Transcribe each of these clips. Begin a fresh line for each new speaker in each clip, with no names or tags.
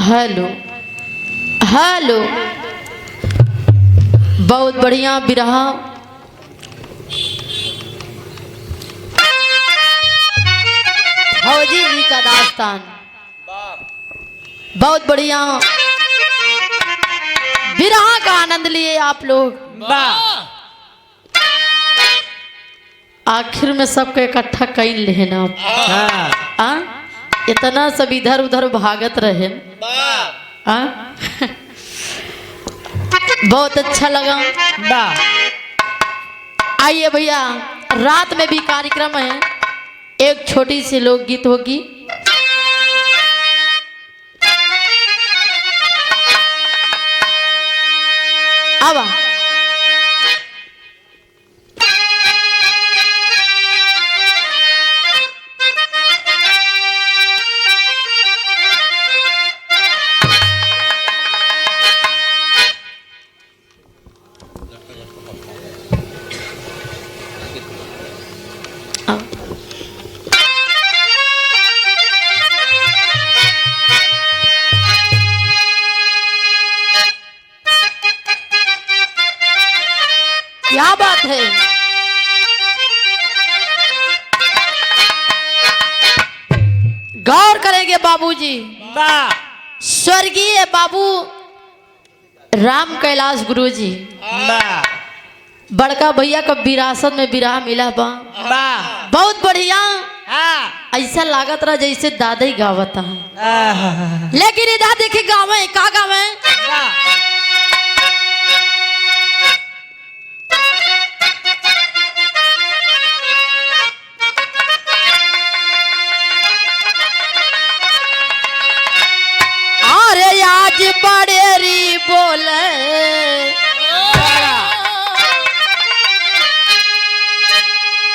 Hello hello, बहुत बढ़िया बिरहा फौजी जी का दास्तान, बहुत बढ़िया बिरहा का आनंद लिए आप लोग। आखिर में सबको इकट्ठा कर लेना। इतना सब इधर उधर भागत रहे। बहुत अच्छा लगा। आइए भैया, रात में भी कार्यक्रम है, एक छोटी सी लोकगीत होगी। अब क्या बात है। गौर करेंगे बाबूजी, स्वर्गीय बाबू राम कैलाश गुरुजी, बड़का भैया का विरासत में विराह मिला बा। बहुत बढ़िया। ऐसा लागत रहा जैसे दादा ही गावता है, लेकिन इधर देखे गावे का गावे। अरे आज बड़ेरी बोले,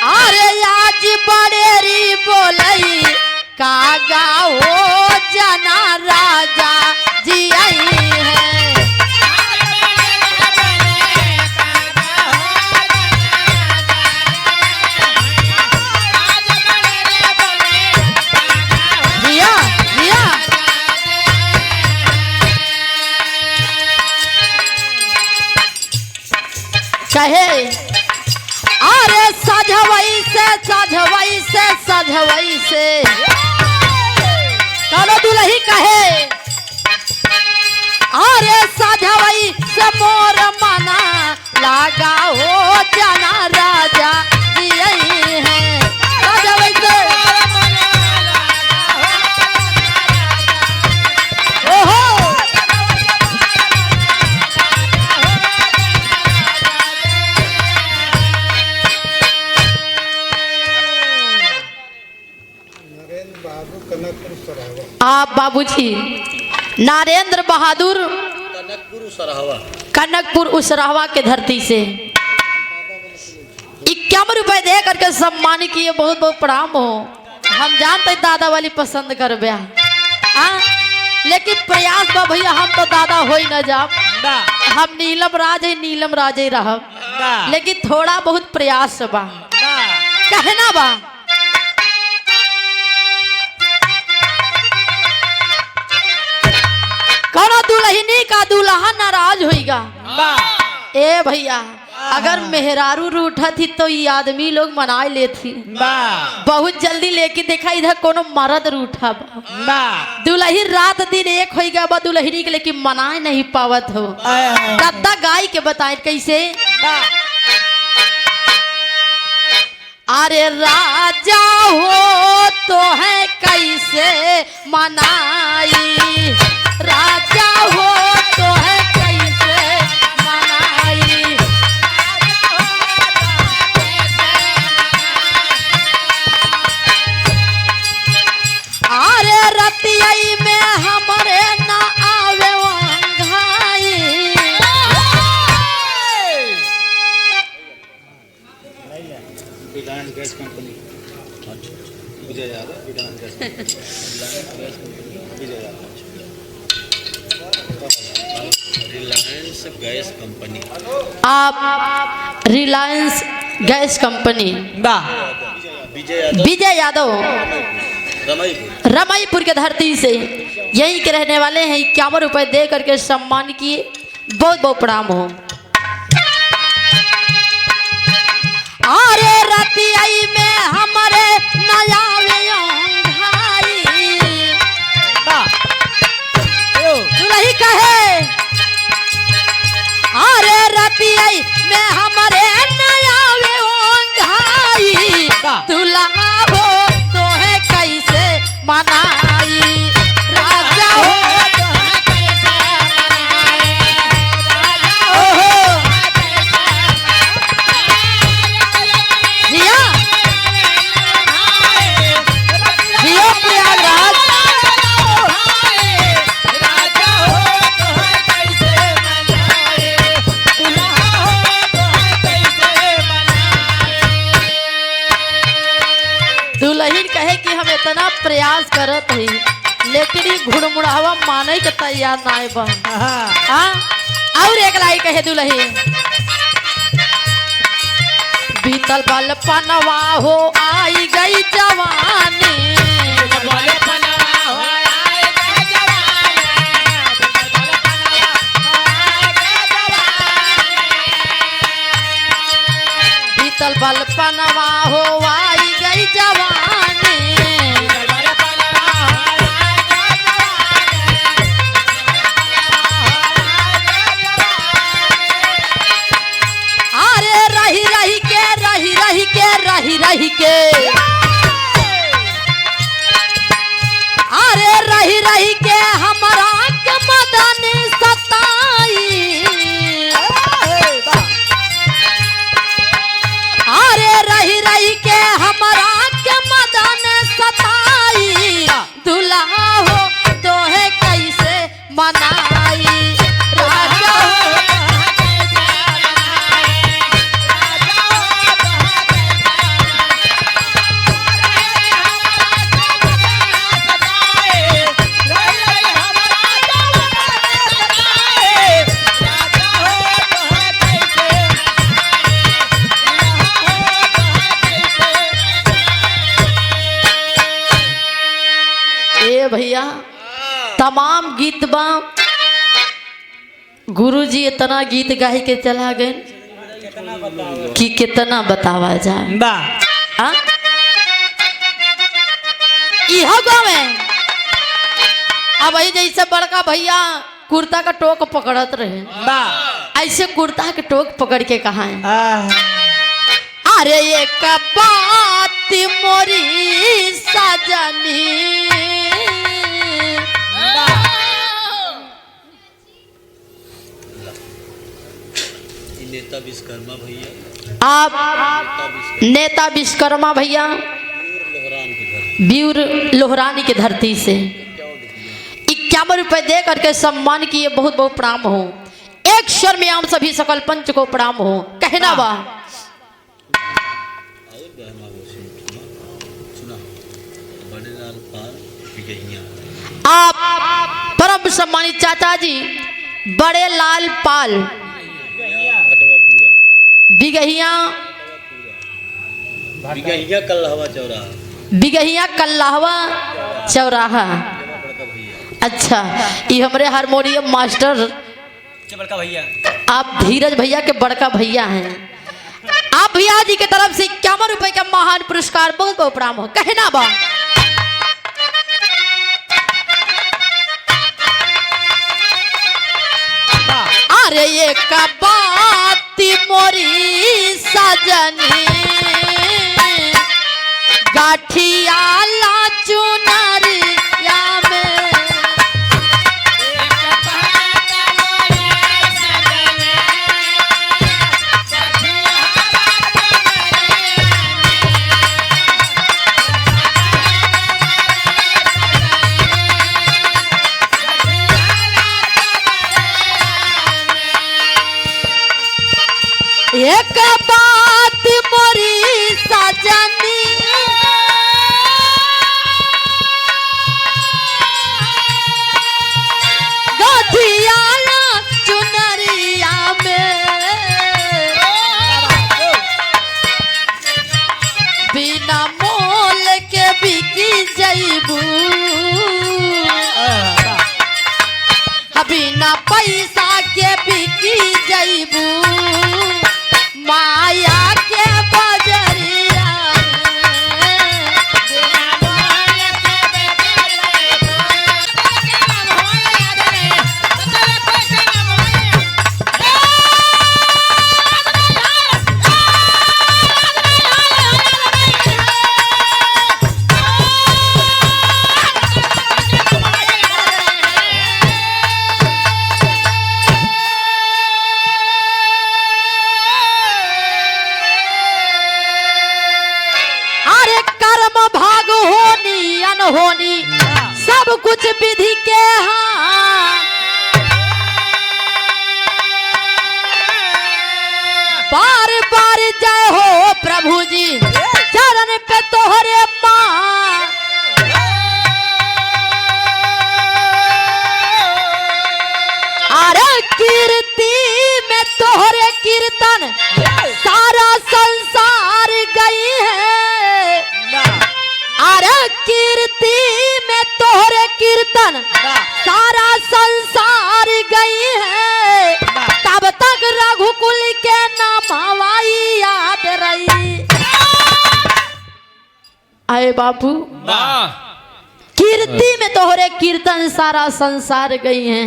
अरे आज बड़ेरी बोलई कागा हो जना राजा जी आई है। रिया रिया कहे अरे सजवई से सजवई से सजवई से कालो दुलही कहे अरे सजवई से मोर मना लागा हो जना राजा जी आई है। सजवई से ओहो आप बाबूजी नरेंद्र बहादुर कनकपुर उसरावा के धरती से 51 रुपए दे करके सम्मान किए। बहुत बहुत प्रणाम हो। हम जानते दादा वाली पसंद कर ब्या, लेकिन प्रयास बा भैया, हम तो दादा हो ही न जाब। हम नीलम राज ही रह, लेकिन थोड़ा बहुत प्रयास बा, कहना बा। कौन दुल्हनी का दूल्हा नाराज होइगा। ए भैया, अगर मेहरारू रूठा थी तो ये आदमी लोग मना लेती। बहुत जल्दी लेके देखा इधर कोनो मर्द रूठा बा। दुल्ही रात दिन एक होइगा बा दुल्हनी के, लेकिन मनाए नहीं पावत हो। कद्दा गाय के बताए कैसे। अरे राजा हो तो है कैसे मनाई, राजा हो तो है कैसे मनाई। अरे रतियाई में हमारे ना आवे वंघाई।
Reliance gas company Vijay Yadav, Reliance gas company.
आप रिलायंस गैस कंपनी विजय यादव रमईपुर के धरती से यहीं के रहने वाले हैं, 51 रुपए दे करके सम्मान किए, बहुत बहुत प्रणाम हो। अरे रतियाई में हमारे नया भाई दुल्ही कहे, अरे रतियाई में हमारे नया भाई दुल्हा हो तो है कैसे मनाई, राजा हो दुल्हन कहे कि हम इतना प्रयास करत ही लेकिन ई घुड़मुड़ावा माने के तैयार ना है बहन। और एक लाई कहे दुल्हन, बीतल बल पनवा हो आई गई जवानी, बीतल बल पनवा हो आई गई जवानी, अरे रही रही के रही रही के रही रही के, अरे रही रही के हमारा के मदन सताई, अरे रही रही के हमारा के मदन सताई, दुल्हा हो तो है कैसे मनाई, राजा हो भैया। तमाम गीत बा, गुरुजी इतना गीत गाई के चला गए कि कितना बतावा जाए। गाँव में अब जैसे बड़का भैया कुर्ता का टोक पकड़त रहे, ऐसे कुर्ता के टोक पकड़ के कहा है, अरे एक बात मोरी सजनी,
नेता विश्वकर्मा भैया,
आप नेता विश्वकर्मा भैया वीर लोहरानी की धरती से 51 रुपए दे करके सम्मान किए, बहुत बहुत प्रणाम हो। एक स्वर में आम सभी सकल पंच को प्रणाम हो। कहना बा आप परम सम्मानित चाचा जी बड़े लाल पाल बिगहिया कल्लाहवा चौराहा। अच्छा, ये हमारे हारमोनियम मास्टर बड़का भैया, आप धीरज भैया के बड़का भैया हैं। आप भैया जी की तरफ से 51 रुपए का महान पुरस्कार, बहुत बहुत प्रणाम हो। कहना बा अरे ये का बात मोरी सजनी, गाठिया ला चुनरिया में, एक बात मोरी सजनी, गठियाला चुनरिया में, बिना मोल के बिकी जैबू, बिना पैसा के बिकी जैबू माया के बजरिया होनी सब कुछ विधि के हाथ बार बार जय हो प्रभु जी चरण पे तोहरे मां अरे कीर्ति में तोहरे कीर्तन सारा संसार गई है अरे कीर्ति में तोहरे कीर्तन सारा संसार गई है तब तक रघुकुल के नाम हवाई याद रही आए बाबू कीर्ति में तोहरे कीर्तन सारा संसार गई है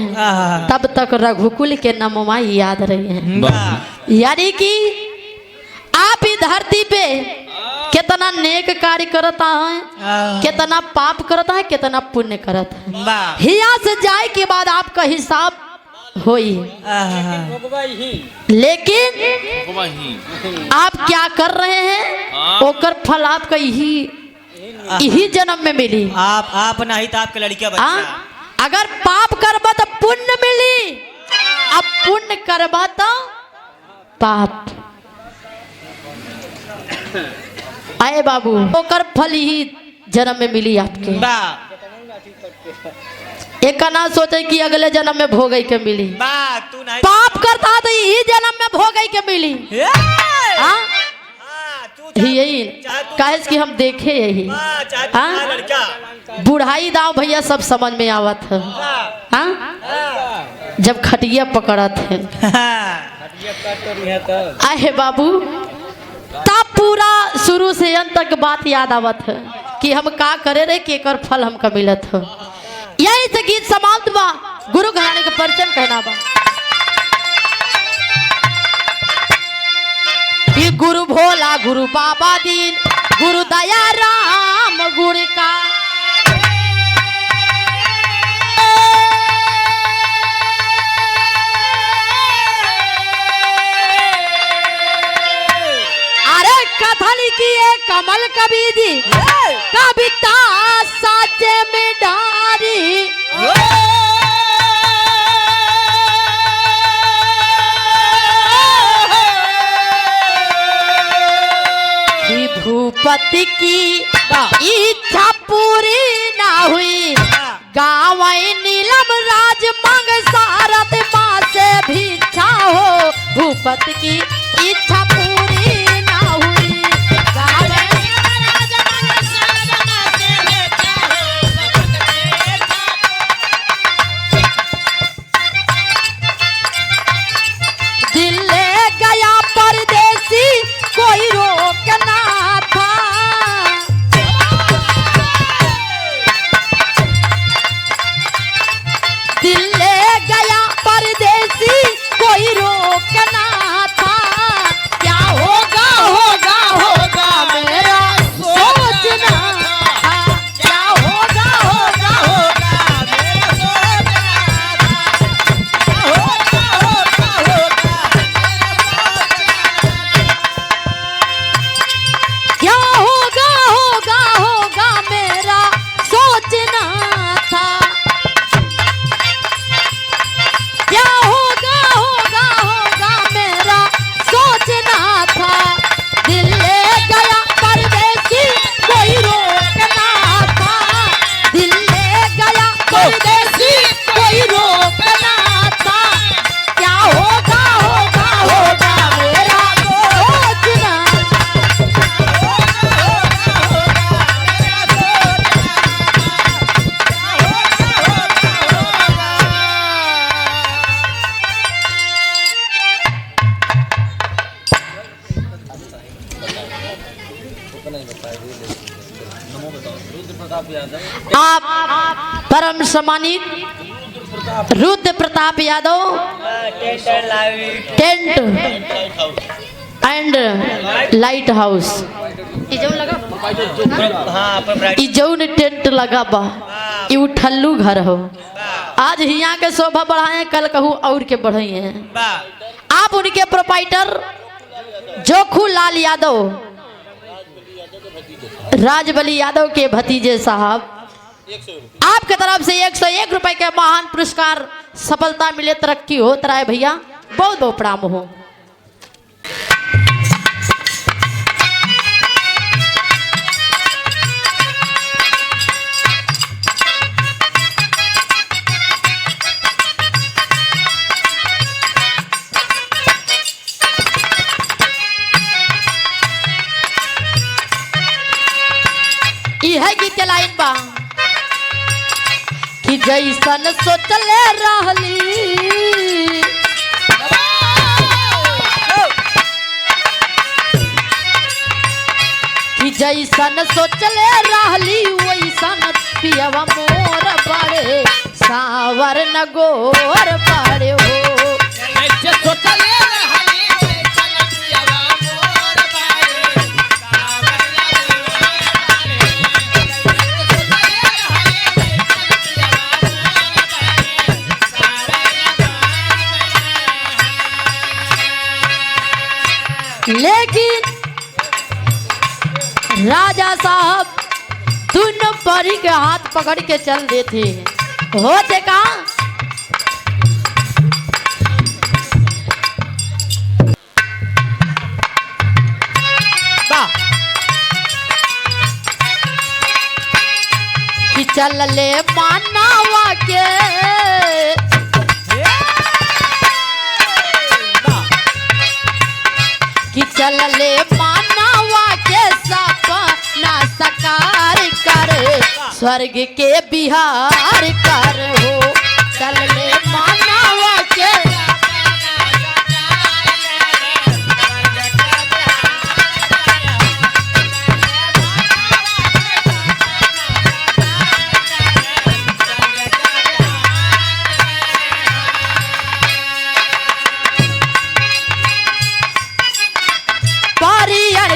तब तक रघुकुल के नाम याद रही है यानी कि आप ही धरती पे कितना नेक कार्य करता है कितना पाप करता है कितना पुण्य करता है यहाँ से जाए के बाद आपका हिसाब होई लेकिन आप क्या कर रहे हैं ओकर फल आपका यही जन्म में मिली
आप नहीं तो आपके लड़कियां बच्चा
अगर पाप करबा तो पुण्य मिली अब पुण्य करबा तो पाप आए बाबू ओकर फल ही जन्म में मिली आपके एक का ना सोचे कि अगले जन्म में भोगई के मिली
तू नहीं
पाप करता तो यही जन्म में भोगई के मिली यही काहे कि हम देखे यही बुढ़ाई दाव भैया सब समझ में आवत है जब खटिया पकड़त है आए बाबू तब पूरा शुरू से अंत तक बात याद आवत है कि हम का करे रहे कि एकर फल हमका मिलत है यही से गीत समाप्त बा गुरु घराने के परिचय कहना बा कि गुरु भोला गुरु बाबा दीन गुरु दया राम गुरु का कथन किए कमल कबीरी कविता साचे में डारी भूपति की इच्छा पूरी ना हुई गाँव नीलम राज मांग सारथ माँ से भिक्षा हो भूपति की इच्छा पूरी कोई रोक ना था दिल ले गया परदेसी कोई रोक ना था आप परम सम्मानित Rudra Pratap Yadav tent and light house ई जौन टेंट लगा बा ई उठल्लू घर हो। आज यहाँ के शोभा बढ़ाए, कल कहूँ और के बढ़ाई हैं। आप उनके प्रोपाइटर जोखू लाल यादव, राजबली यादव के भतीजे साहब, आपके तरफ से 101 रुपए के महान पुरस्कार, सफलता मिले, तरक्की हो रहा है भैया, बहुत बहुत प्रणाम हो। है गीत के लाइन बा कि जैसन सोचले रहली कि जैसन सोचले रहली वैसन पियवा मोर बड़े सावर न गोर बड़े हो। सोचले लेकिन राजा साहब दोनों परी के हाथ पकड़ के चल देते होते का कि चल ले मानवा के कि चल ले मानवा के सपना साकार कर, स्वर्ग के बिहार कर हो। चल ले मानवा के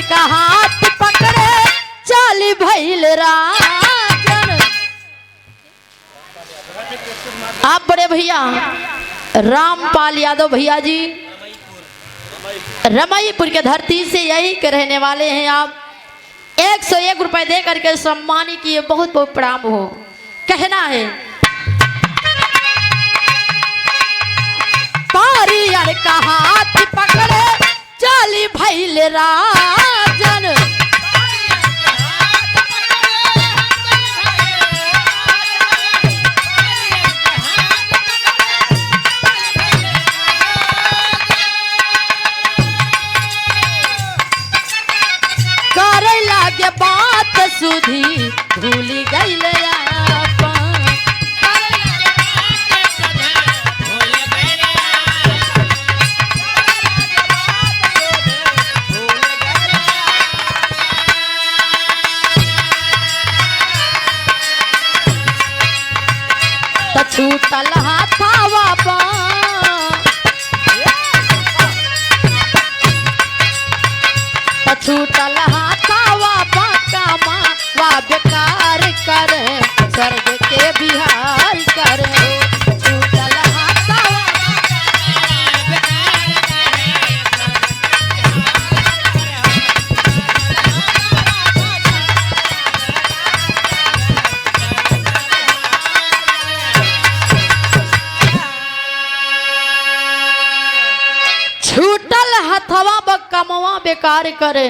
का हाथ पकड़े चल भइल राजन। आप बड़े भैया रामपाल यादव भैया जी रमईपुर के धरती से यही के रहने वाले हैं। आप 101 रुपए दे करके सम्मानित किए, बहुत बहुत प्रणाम हो। कहना है पारियर का हाथ पकड़े चली भइल राजन। करे लागे बात सुधी भूली गइल छूटल हाथावा बा छूटल हाथावा बा कामा वा बेकार कर, स्वर्ग के बिहार कर हो। छूटल हाथावा छूटल हथवा बकमवा बेकार करे,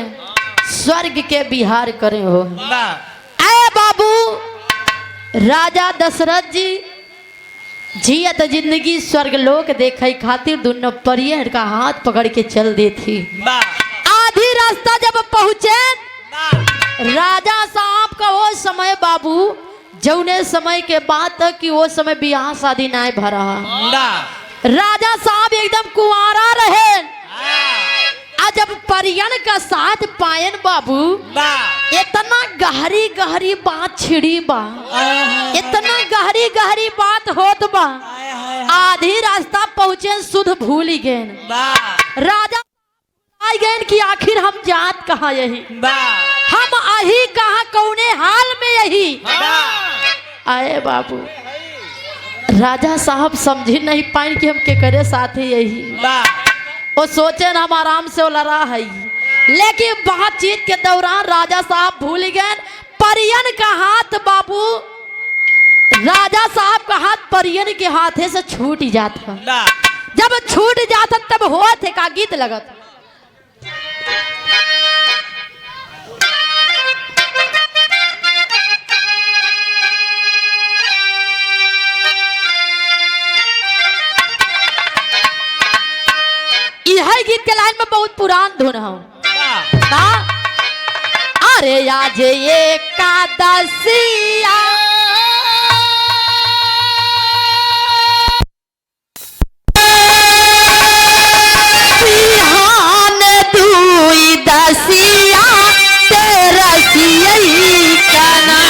स्वर्ग के बिहार करे हो। ऐ बाबू राजा दशरथ जी जियत जिंदगी स्वर्ग लोक देखे खातिर दोनों परियर का हाथ पकड़ के चल देती। आधी रास्ता जब पहुंचे राजा साहब का वो समय बाबू जौने समय के बात कि वो समय ब्याह शादी ना भरा, राजा साहब एकदम कुंवारा रहे। आज जब परियन का साथ पायन बाबू इतना गहरी गहरी बात छिड़ी बा, इतना गहरी गहरी बात होत बा, आधी रास्ता पहुँचे सुध भूल गए। राजा आई गए कि आखिर हम जात कहाँ यही, हम अही कहाँ कौने हाल में यही। आए बाबू राजा साहब समझी नहीं पाए कि हम के करे साथ ही यही। वो सोचे हम आराम से लड़ा है, लेकिन बातचीत के दौरान राजा साहब भूल गए परियन का हाथ। बाबू राजा साहब का हाथ परियन के हाथे से छूट जाता, जब छूट जाता तब हुआ थे का गीत लगत। यह गीत के लाइन में बहुत पुरान धुन है। अरे आज एकादशिया बिहान दुई दसिया तेरसिया कना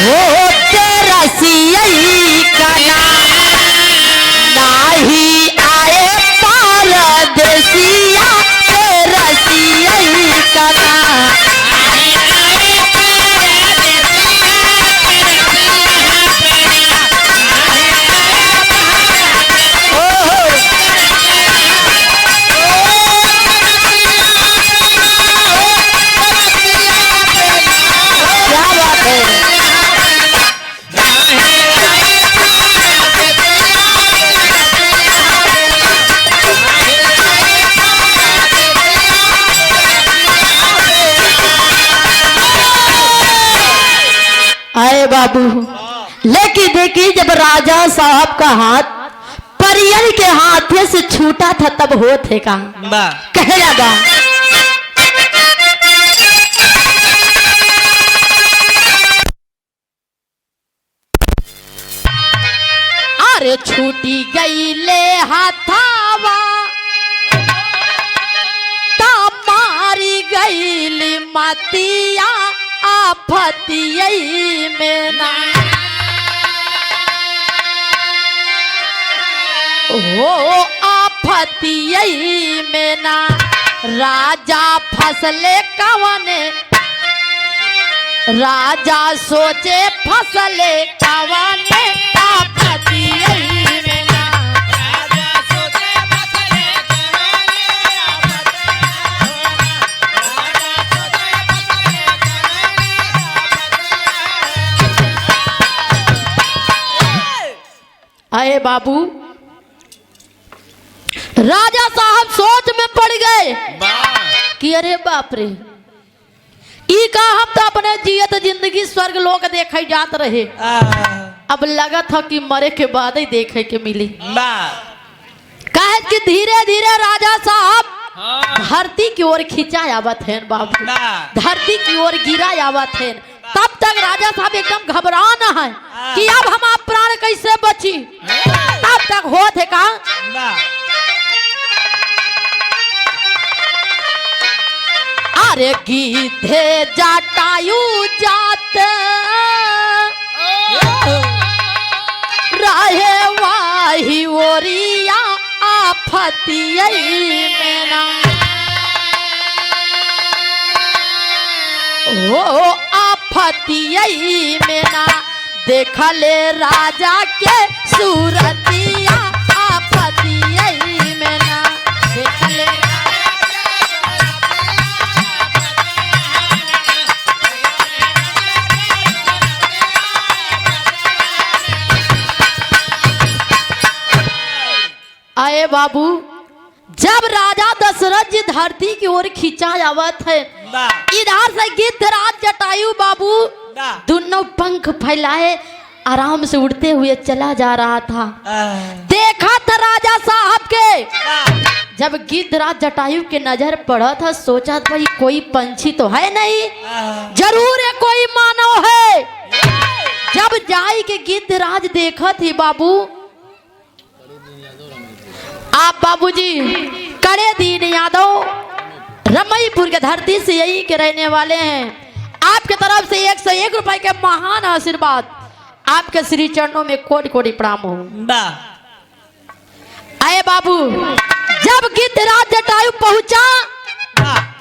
हो तेरसिया कना नाही आए पारदेसिया तेरसिया कना। क्या बात है। आए बाबू लेकिन देखी जब राजा साहब का हाथ परियन के हाथे से छूटा था तब होते का कहे लगा। अरे छूटी गई ले हाथावा ता मारी गई मतिया आफतियई में ना हो आफतियई में ना राजा फसले कवने राजा सोचे फसले कवने आफतियई में ना राजा सोचे फसले आए बाबू राजा साहब सोच में पड़ गए कि अरे बाप रे ई का हम तो अपने जियत जिंदगी स्वर्ग लोक देखे जात रहे, अब लगा था कि मरे के बाद ही देखे के मिली। कहे कि धीरे धीरे राजा साहब धरती की ओर खिंचा आवत है बाबू, धरती की ओर गिरा आवत है। तब तक राजा साहब एकदम घबराना है कि अब हम आप प्राण कैसे बची। तब तक हो थे का अरे गीधे जटायु जात रहे वाही ओरिया आफतियई में ना हो आफतियई में ना देखले राजा के सूरतिया आफतियई में ना देखले आए बाबू जब राजा दशरथ जी धरती की ओर खींचा आवत है, इधर से गिद्धराज जटायु बाबू दोनों पंख फैलाए आराम से उड़ते हुए चला जा रहा था। देखा था राजा साहब के जब गिद्धराज जटायु के नजर पड़ा था, सोचा था भाई कोई पंछी तो है नहीं, जरूर है कोई मानव है। जब जाई के गिद्धराज देखा थी बाबू आप बाबूजी कड़े दीन यादव रमईपुर के धरती से यही के रहने वाले हैं। आपके तरफ से 101 रुपए के महान आशीर्वाद आपके श्री चरणों में कोटि कोटि प्रणाम हो। आए बाबू, जब गिद्धराज जटायु पहुंचा,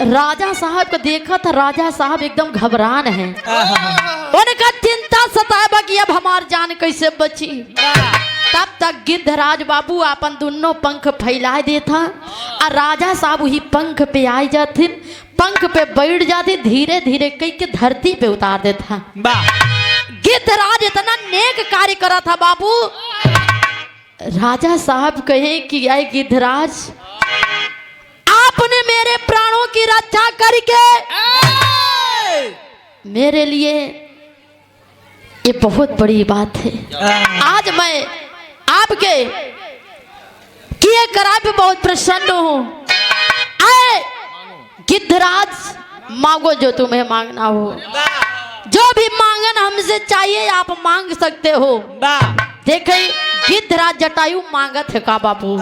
राजा साहब को देखा था, राजा साहब एकदम घबरान हैं। उनका चिंता सताया कि अब हमार जान कैसे बची। तब तक गिद्धराज बाबू अपन दोनों पंख फैलाए देता और राजा साहब वही पंख पे आ जाते, पंख पे बैठ जाते, धीरे धीरे कई के धरती पे उतार देता। गिद्धराज इतना नेक कार्य करा था बाबू। राजा साहब कहे कि आए गिद्धराज, आपने मेरे प्राणों की रक्षा करके मेरे लिए ये बहुत बड़ी बात है। आज मैं आपके किए कराए पे बहुत प्रसन्न हूँ। आए गिद्धराज, मांगो जो तुम्हें मांगना हो, जो भी मांगन हमसे चाहिए आप मांग सकते हो। देखे गिद्धराज जटायु मांगत है का बाबू।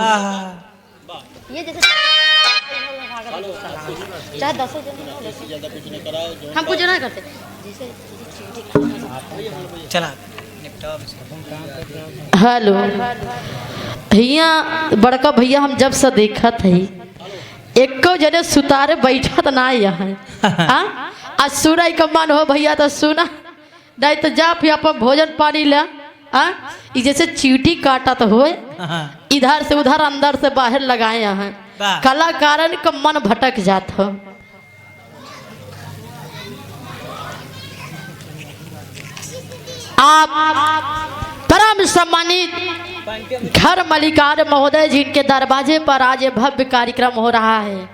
ये जैसे चाहे 10 हम कुछ ना करते
चला।
हेलो भैया, बड़का भैया हम जब से देखा थे एको जने सुतारे बैठा तो ना यहाँ आज सुना का मन हो भैया तो सुना, नहीं तो जा फिर अपन भोजन पानी ला। जैसे चींटी काटा तो हो, इधर से उधर अंदर से बाहर लगाए यहाँ, कलाकारन का मन भटक जाता। आप परम सम्मानित घर मलिकार महोदय जी के दरवाजे पर आज भव्य कार्यक्रम हो रहा है।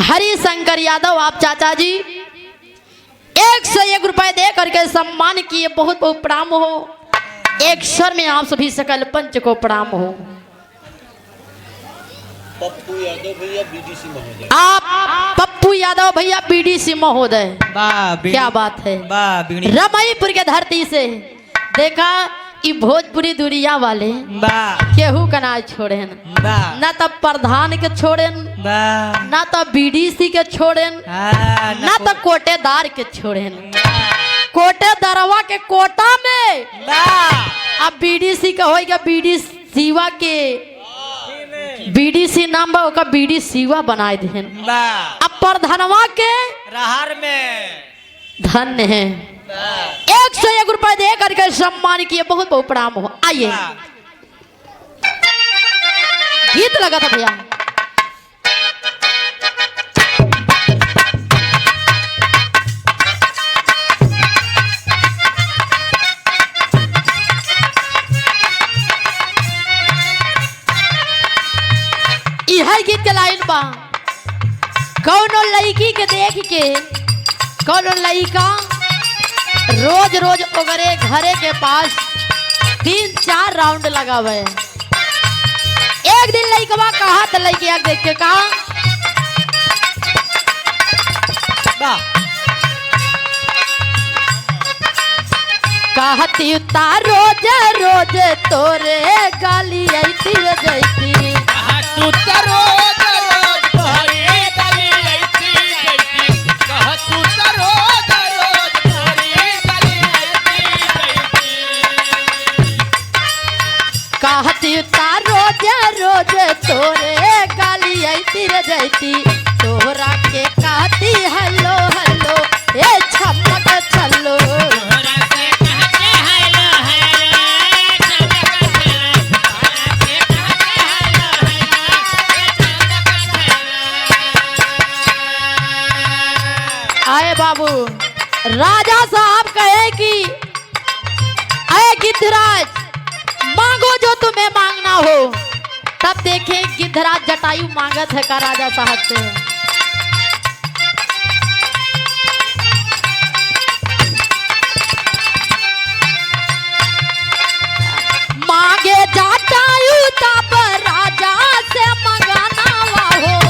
हरिशंकर यादव आप चाचा जी 101 रुपए दे करके सम्मान किए, बहुत बहुत प्रणाम हो। एक स्वर में आप सभी सकल पंच को प्रणाम हो।
पप्पू यादव भैया बीडीसी महोदय।
आप पप्पू यादव भैया बीडीसी महोदय, क्या बात है। रमईपुर के धरती से देखा कि भोजपुरी दुनिया वाले केहू का ना छोड़े, ना तब प्रधान के छोड़े, ना तो बीडीसी के छोड़े, ना तो कोटेदार के छोड़े। कोटेदारवा के कोटा में अब बीडीसी का होगा, बीडी सीवा के बीडीसी नाम बा बीडी सीवा बनाए दे। अब प्रधानवा के
रहार में
धन्य है। 101 रुपए दे करके सम्मान किए, बहुत बहुत प्रणाम हो। आइए गीत लगा था भैया। यह गीत के लाइन बा, कौनो लड़की के देख के कौनो लड़का रोज रोज ओकरे घरे के पास 3-4 राउंड लगावे। एक दिन लड़कवा कहा तो लड़की देख के कहा, कहती रोज रोज तोरे गाली ऐती जैती, कहती रोज रोज तोरे गाली ऐती जैती, तोहरा के कहती हेलो हेलो ए छमक चलो। आए बाबू, राजा साहब कहे कि आए गिद्धराज, मांगो जो तुम्हें मांगना हो। तब देखे गिद्धराज जटायु मांगत है का राजा साहब से, मांगे जटायु तब राजा से मंगाना हो।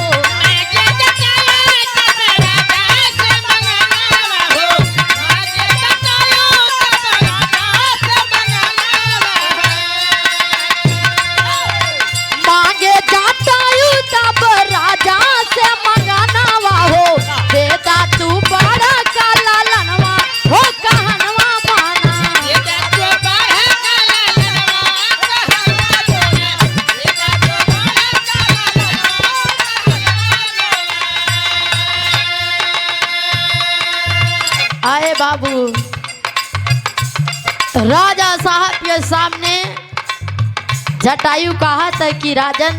बाबू राजा साहब के सामने जटायु कहा था कि राजन,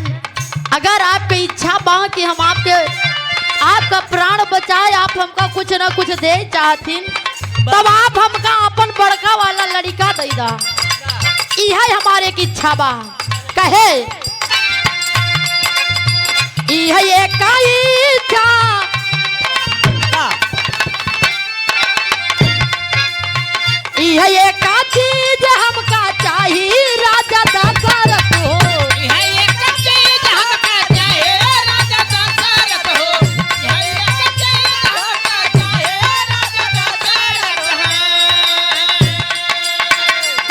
अगर आपकी इच्छा बा कि हम आपका प्राण बचाए, आप हमका कुछ न कुछ दे चाहतीन, तब आप हमका अपन बड़का वाला लड़का दे दा। यह हमारे की इच्छा बा। कहे यह एक इच्छा, यह एक चीज हमका चाहिए राजा दशरथ हो।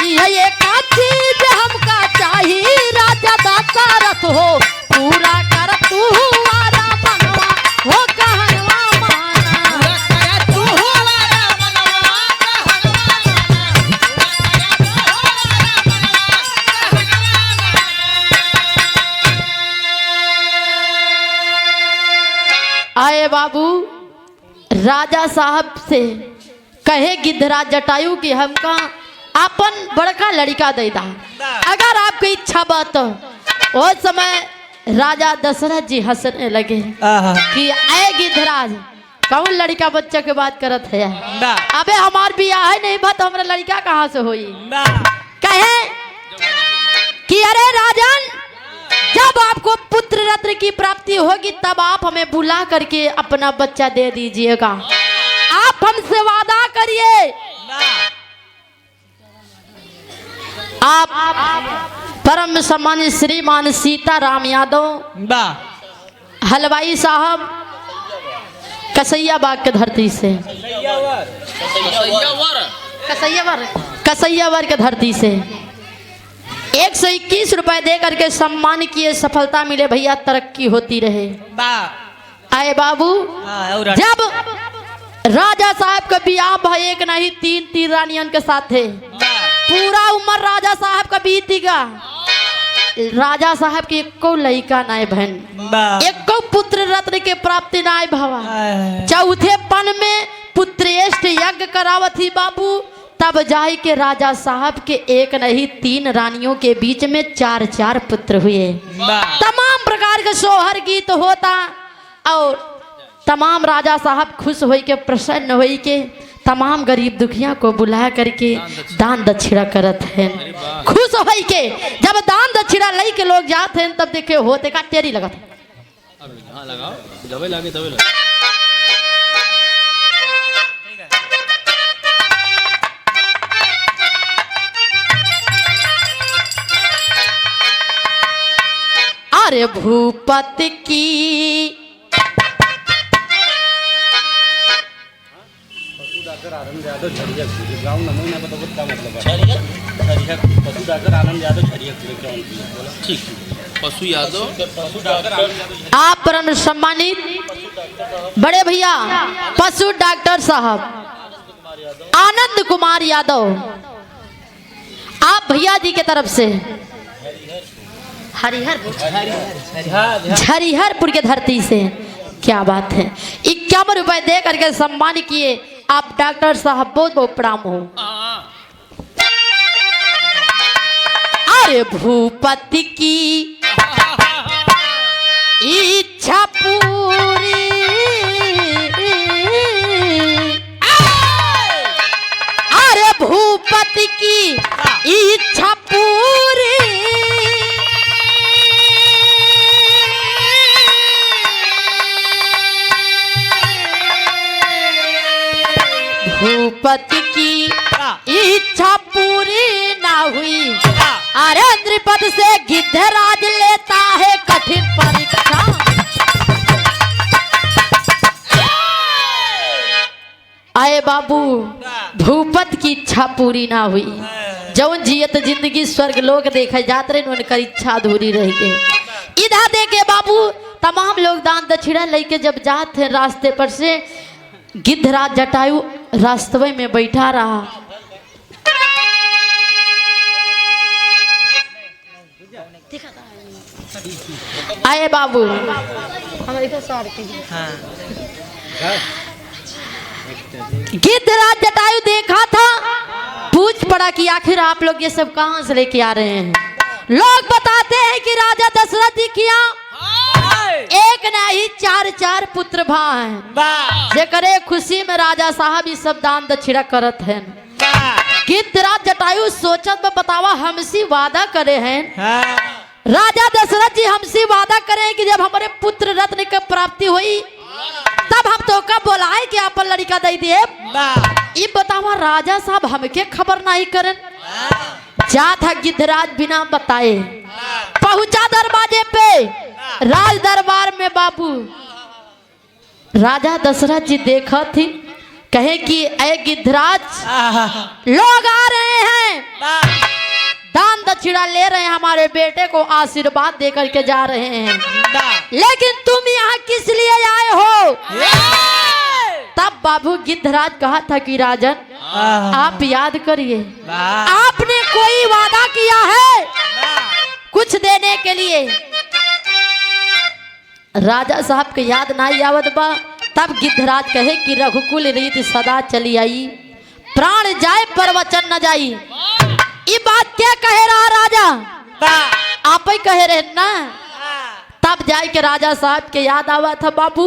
यह एक चीज हमका चाहिए राजा दशरथ हो, पूरा कर तू हमारा मनवा हो कहनवा माना। आए बाबू राजा साहब से कहे गिद्धराज जटायु कि हमका अपन बड़का लड़का दे दा, अगर आपकी इच्छा बात। उस समय राजा दशरथ जी हंसने लगे कि आए गिद्धराज, कौन लड़का बच्चा के बात करत है? अबे हमार बियाह है नहीं बात, हमारा लड़का कहाँ से होई? कहे कि अरे राजन, जब आपको पुत्र रत्न की प्राप्ति होगी तब आप हमें बुला करके अपना बच्चा दे दीजिएगा। आप हमसे वादा करिए, आप परम सम्मानित श्रीमान सीताराम यादव हलवाई साहब कसैया बाग के धरती से, कसैयावर के धरती से 121 रुपए दे करके सम्मान किए, सफलता मिले भैया, तरक्की होती रहे। आए बाबू, जब राजा साहब का बियाह भाई एक नहीं तीन रानियन के साथ थे, पूरा उम्र राजा साहब का बीतेगा, राजा साहब की एको लड़का नाय बहन, एको पुत्र रत्न के प्राप्ति नाय भवा। चौथे पन में पुत्रेष्ठ यज्ञ करावत ही बाबू, तब जाए के राजा साहब के एक नहीं 3 रानियों के बीच में 4 पुत्र हुए। तमाम प्रकार के सोहर गीत होता और तमाम राजा साहब खुश होई के, प्रसन्न होई के तमाम गरीब दुखिया को बुला करके दान दक्षिणा करत हैं। खुश होई के जब दान दक्षिणा लई के लोग जाते हैं, तब देखे होते का टेरी लगत अरे भूपति की
आनंद यादव छरिया गाँव नमो ना बताओ क्या मतलब है? छरिया पशु डॉक्टर आनंद यादव छरिया बोला ठीक, पशु यादव
आप परम सम्मानित बड़े भैया पशु डॉक्टर साहब आनंद कुमार यादव, आप भैया जी के तरफ से हरिहरपुर के धरती से, क्या बात है, 51 रुपए दे करके सम्मान किए। आप डॉक्टर साहब बहुत बहुत प्रणाम हो। अरे भूपति की इच्छा पूरी, अरे भूपति की इच्छा पूरी, भूपति की इच्छा पूरी ना हुई, अरे नृपति से गिद्धराज लेता है कठिन परीक्षा। आए बाबू, भूपति की इच्छा पूरी ना हुई, जौन जियत जिंदगी स्वर्ग लोग देखे जाते रहे, उनकर इच्छा अधूरी रह गई। इधर देखे बाबू, तमाम लोग दान दक्षिणा लेके जब जाते हैं रास्ते पर से, गिद्धराज जटायु रास्ते में बैठा रहा। आए बाबू, गिद्धराज जटायु जटायु देखा था, पूछ पड़ा कि आखिर आप लोग ये सब कहाँ से लेके आ रहे हैं। लोग बताते हैं कि राजा दशरथ जी किया एक नहीं 4 पुत्र भा हैं, जेकरे खुशी में राजा साहब ये सब दान दक्षिणा करत हैं। गिद्धराज जटायु सोचत में बतावा हमसे वादा करे हैं। राजा दशरथ जी हमसे वादा करें कि जब हमारे पुत्र रत्न की प्राप्ति हुई तब हम तो का बोलाए कि अपन लड़का दे दिए। ये बतावा राजा साहब हमके खबर नहीं करें। जा था गिद्धराज बिना बताए, पहुंचा दरवाजे पे, राज दरबार में बाबू राजा दशरथ जी देखा थी, कहे कि ए गिद्धराज लोग आ रहे हैं, दान दक्षिणा ले रहे हैं, हमारे बेटे को आशीर्वाद दे करके जा रहे हैं, लेकिन तुम यहाँ किस लिए आए हो? तब बाबू गिद्धराज कहा था कि राजन आप याद करिए, आपने कोई वादा किया है कुछ देने के लिए। राजा साहब के याद नहीं आवत बा। तब गिद्धराज कहे कि रघुकुल रीत सदा चली आई, प्राण जाए पर वचन न जाई। ये बात क्या कहे रहा राजा? आप ही कहे रहे ना। तब जाए के राजा साहब के याद आवा था बाबू,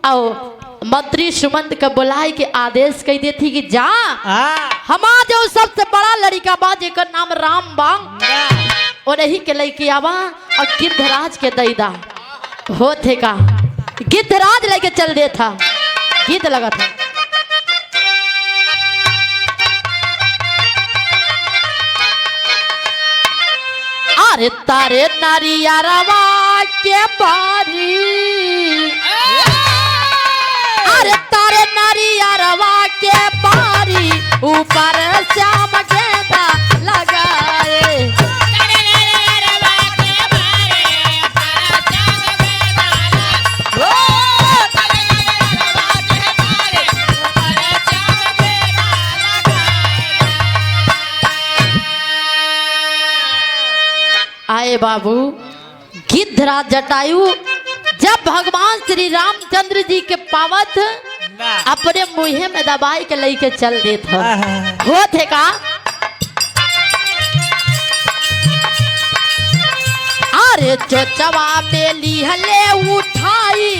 आओ मंत्री सुमंत के बुलाए के आदेश कह देती कि जा हमारा जो सबसे बड़ा लड़का बा जेकर नाम राम बा और यही के लेके आवा और गिद्धराज के दैदा होते का गिद्धराज लेके चल दे था। गीत लगा था अरे तारे नारिया रवा के बारी, अरे तारे नारिया रवा के बारी, ऊपर श्याम गेंदा लगाए। आए बाबू गिद्धराज जटायु जब भगवान श्री रामचंद्र जी के पावत अपने मुँहे में दबाई के लेके चल देता हो थे का। अरे चोचवा में लिहले उठाई,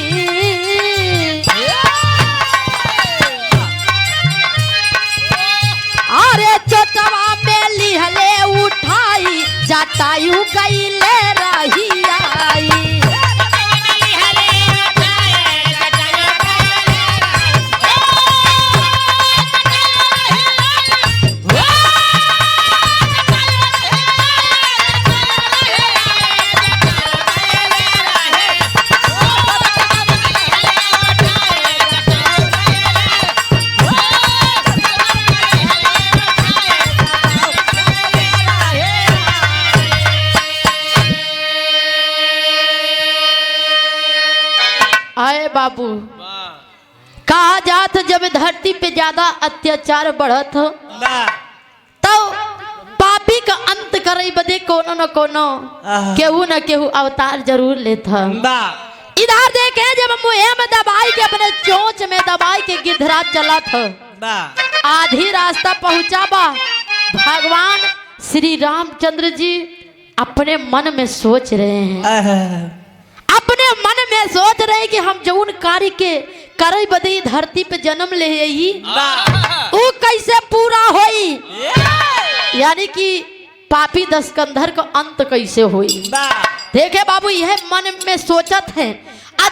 अरे चोचवा में लिहले उठाई, जटायु गईले रही आई। आए बाबू कहा जात जब धरती पे ज्यादा अत्याचार बढ़त हो तो पापी का अंत करे बदे कोनो न कोनो केहू न केहू अवतार जरूर लेता। इधर देखे जब मुँह में दबाई के अपने चोंच में दबाई के गिद्धराज चला था, आधी रास्ता पहुंचा बा। भगवान श्री रामचंद्र जी अपने मन में सोच रहे हैं, अपने मन में सोच रहे कि हम जौन कार्य के करे बदे धरती पे जन्म ले ही वो कैसे पूरा होई, यानी कि पापी दस्कंधर का अंत कैसे होई। देखे बाबू यह मन में सोचत है।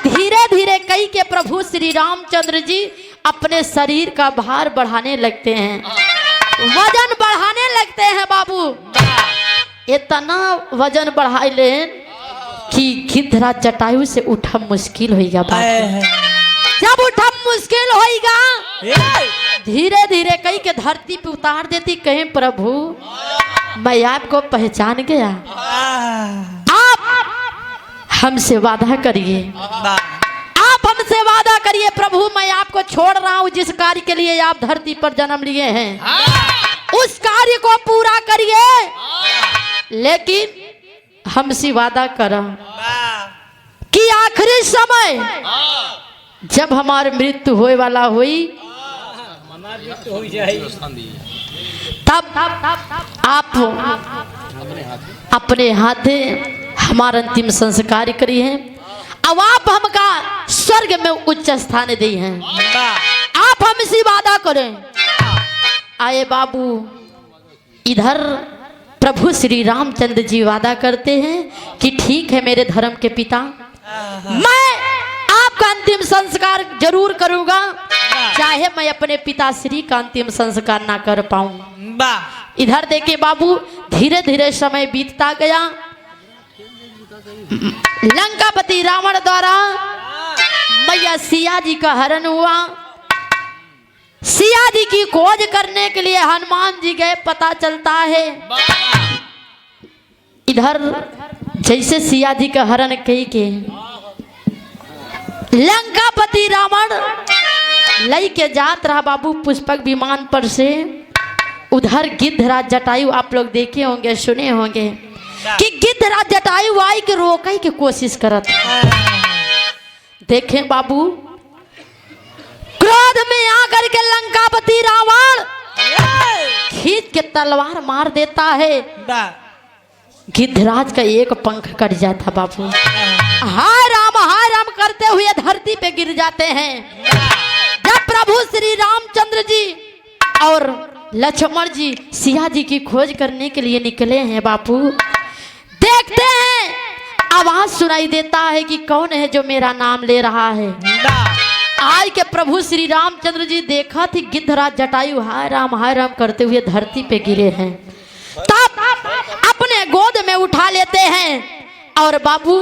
धीरे धीरे कई के प्रभु श्री रामचंद्र जी अपने शरीर का भार बढ़ाने लगते हैं, वजन बढ़ाने लगते हैं बाबू। इतना वजन बढ़ा ले कि गिद्धराज जटायु से उठा मुश्किल होगा। जब उठा मुश्किल होगा धीरे धीरे कई के धरती पे उतार देती, कहे प्रभु मैं आपको पहचान गया, आप हमसे वादा करिए, आप हमसे वादा करिए प्रभु मैं आपको छोड़ रहा हूँ, जिस कार्य के लिए आप धरती पर जन्म लिए हैं उस कार्य को पूरा करिए, लेकिन हमसे वादा करा कि आखिरी समय जब हमारी मृत्यु होए वाला हुई
हमारी तो हो जाए।
तब आप अपने हाथ हमारा अंतिम संस्कार करी है। अब आप हमका स्वर्ग में उच्च स्थान दी हैं। आप हमसे वादा करें। आए बाबू, इधर प्रभु श्री रामचंद्र जी वादा करते हैं कि ठीक है मेरे धर्म के पिता, मैं आपका अंतिम संस्कार जरूर करूंगा, चाहे मैं अपने पिता श्री का अंतिम संस्कार ना कर पाऊं। इधर देखिए बाबू, धीरे धीरे समय बीतता गया। लंकापति रावण द्वारा मैया सिया जी का हरण हुआ। सिया जी की खोज करने के लिए हनुमान जी गए। पता चलता है इधर जैसे सिया जी का हरण कई के लंकापति रावण लई के जात रहा बाबू पुष्पक विमान पर से। उधर गिद्धराज जटायु, आप लोग देखे होंगे सुने होंगे कि गिद्धराज जटायु आई के रोकई की कोशिश करत। देखें बाबू, क्रोध में आकर के लंकापति रावण खींच के तलवार मार देता है। गिद्धराज का एक पंख कट जाता बाबू। हाय राम करते हुए धरती पे गिर जाते हैं। जब प्रभु श्री रामचंद्र जी और लक्ष्मण जी सिया जी की खोज करने के लिए निकले हैं बापू, देखते हैं आवाज सुनाई देता है कि कौन है जो मेरा नाम ले रहा है। आज के प्रभु श्री रामचंद्र जी देखा थी गिद्धराज जटायु हाय राम करते हुए धरती पे गिरे हैं। तब अपने गोद में उठा लेते हैं और बाबू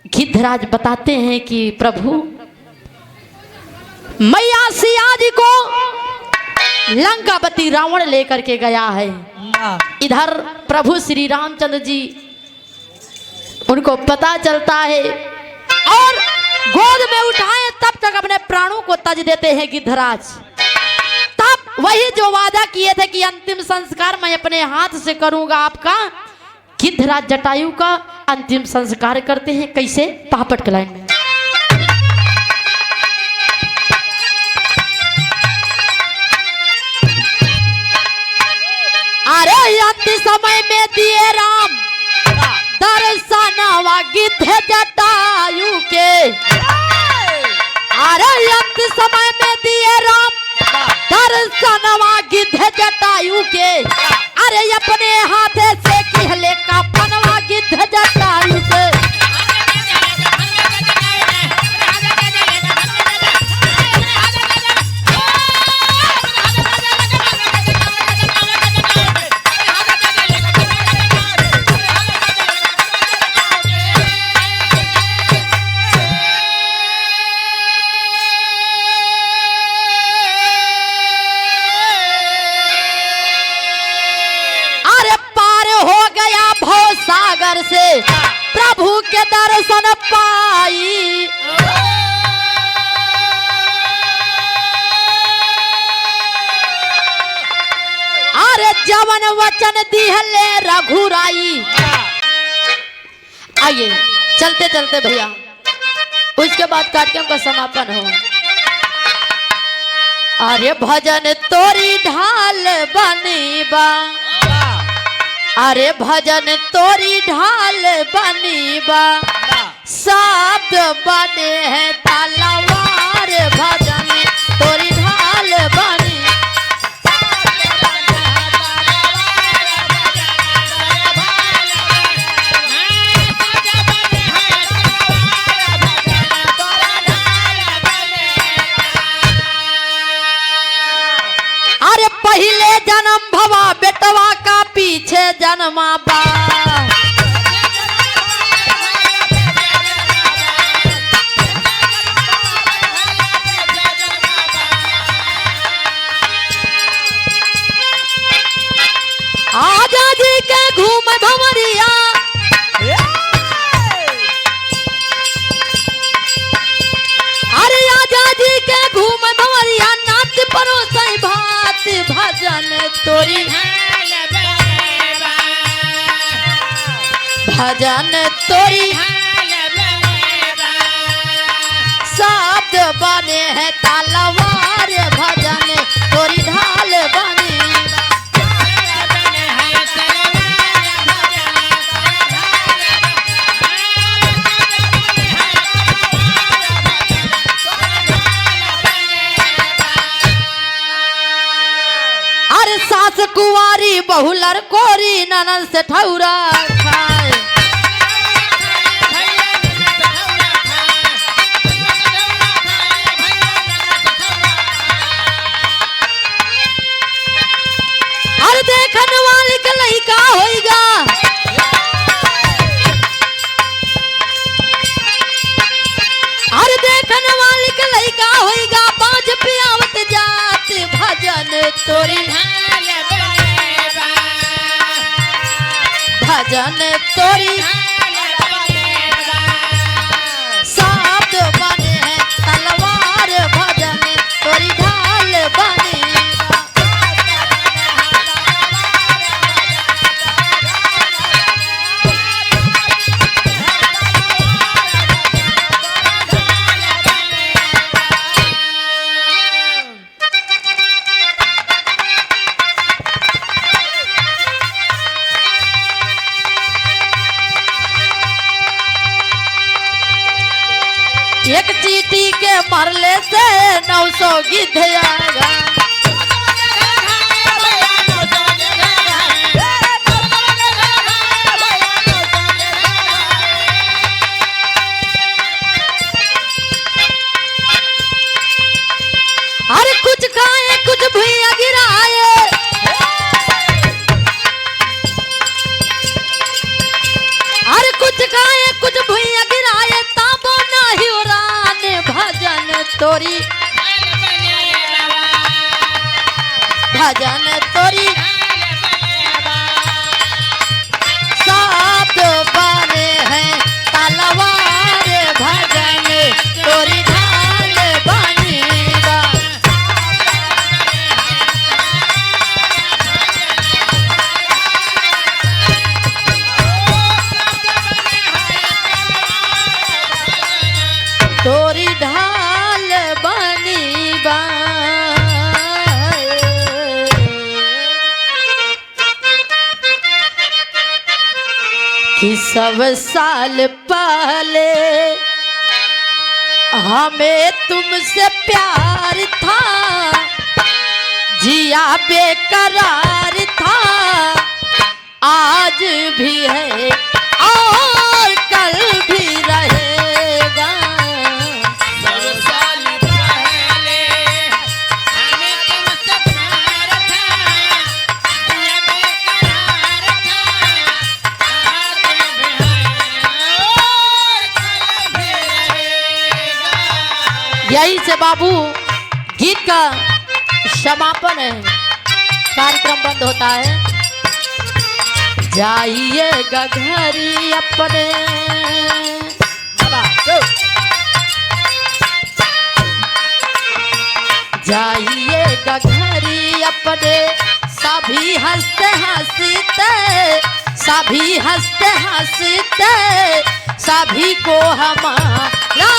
गिद्धराज बताते हैं कि प्रभु, मैया सिया जी को लंकापति रावण लेकर के गया है। इधर प्रभु श्री रामचंद्र जी उनको पता चलता है और गोद में उठाए तब तक अपने प्राणों को तज देते हैं गिद्धराज। तब वही जो वादा किए थे कि अंतिम संस्कार मैं अपने हाथ से करूंगा आपका, गिद्धराज जटायु का अंतिम संस्कार करते हैं। कैसे? पापट के लाइन में। अरे अंतिम समय में दिए राम दर्शनवा गिद्ध जटायु के। अरे अंतिम समय में दिए राम दर्शनवा गिद्ध जटायु के। अरे अपने हाथे से कहले का पनवा गिद्ध जटायु के। सागर से प्रभु के दर्शन पाई। अरे जवन वचन दिहले रघुराई। आइए चलते चलते भैया, उसके बाद कार्यक्रम का समापन हो। अरे भजन तोरी ढाल बनी बा। अरे भजन तोरी ढाल बनी बा। शब्द बने हैं तलवार। भजन तोरी ढाल बनी। अरे पहले जन्म भवा बेटवा का पीछे जन्मा बा। आजा जी के घूम भंवरिया। अरे आजा जी के घूम भंवरिया। नाच परो सही भात भजन तोरी। भजन तोरी शब्द बने हैं तलवार। भजन तोरी ढाल बनी अरे सास कुंवारी बहुलर कोरी ननन से ठौरा खाए अरे देखन वाले के लइका होइगा अरे देखन वाले के लइका होइगा पांच पियावत जात भजन तोरी भजन तोरी साथ बने हैं तलवार भजन तोरी ढाल बने एक चीटी के मरले से 900 गिद्ध आएगा अरे कुछ खाए कुछ भुइया गिराए अरे कुछ खाए कुछ भुइया गिराए ताबो नाही उड़ान भजन तोरी भजन तोरी साथ बने हैं तलवार भजन तोरी ढाल बनेगा तोरी ढाल बनी बा कि सब साल पहले हमें तुमसे प्यार था जिया बेकरार था आज भी है और कल भी रहेगा यही से बाबू गीत का समापन है कार्यक्रम बंद होता है जाइएगा घरी अपने जाइएगा घरी अपने सभी हंसते हंसते सभी हंसते हंसते सभी को हमारा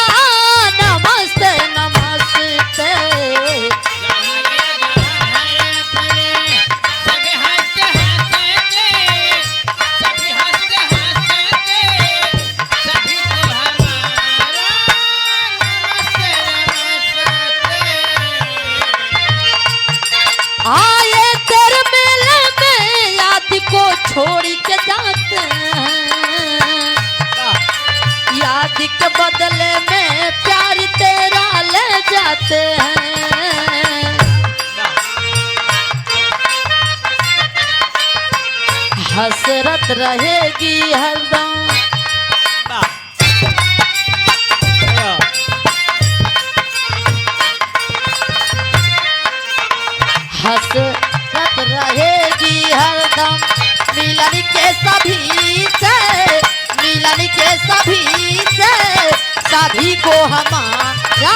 नमस्ते नमस्ते आए तेरे मेले में याद को छोड़ के जाते हैं याद के बदले में प्यार तेरा ले जाते हैं हसरत रहेगी हरदम हसरत रहेगी हरदम मिलन के सभी से मिलन के सभी से सभी को हमारा